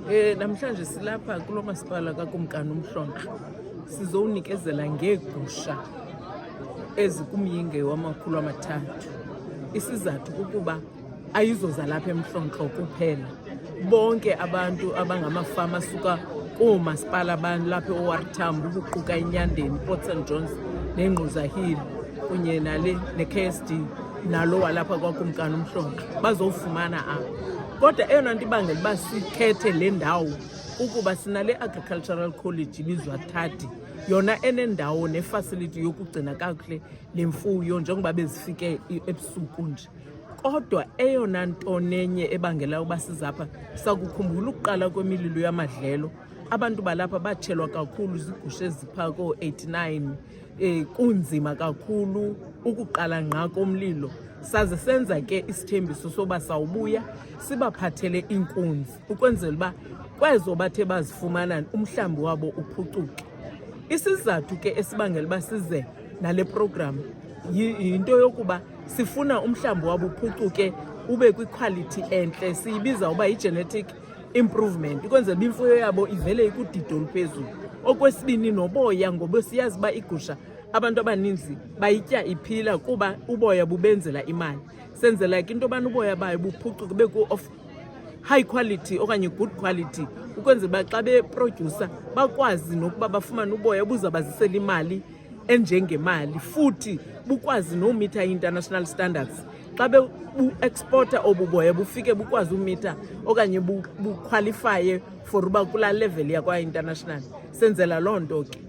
Namhlanje silapha kulo masipala kaKumkani uMhlonxa sizowunikezela ngeegusha ezikumyinge wama-300. Isizathu kukuba ayizoza lapha eMhlonxa kuphela. Bonke abantu abangamafama suka koomasipala balapha eOR Tambo ukuquka eNyandeni, Port St Johns neNgquza Hill kunye ne-KSD nalo walapha kwaKumkani uMhlonxa bazofumana apho. Kodwa eyona nto ibangela uba sikhethe le ndawo ukuba sinale Agricultural College ibizwa Thadi, yona enendawo nefacility yokugcina kakuhle lemfuyo njengoba bezifike ebusuku nje. Kodwa eyona nto nenye ebangela uba sizapha, sakukhumbula ukuqala kwemililo yamadlelo, abantu balapha batshelwa kakhulu zigusha ezipha koo-89, kunzima kakhulu ukuqala ngqa komlilo. Saze senza ke isithembiso soba sawubuya sibaphathele inkunzi ukwenzela uba kwezo bathe bazifumana umhlambi wabo uphucuke. Isizathu ke esibangela uba size nale program yinto yokuba sifuna umhlambi wabo uphucuke ube kwiquality entle, siyibiza uba yi-genetic improvement ukwenzela uba imfuyo yabo ivele ikudido oluphezulu. Okwesibini, noboya, ngoba siyazi uba igusha abantu abaninzi bayitya iphila kuba uboya bubenzela imali. Senzela ke into yobana uboya bayo buphucuke beku-of high quality okanye good quality ukwenzela uba xa beprodyusa bakwazi nokuba bafumane uboya buzabazisela imali enjengemali, futhi bukwazi nomitha i-international standards. Xa bu-exporta obu boya bufike bukwazi umitha okanye bukhwalifaye for uba kulaa level yakwa-international. Senzela loo nto ke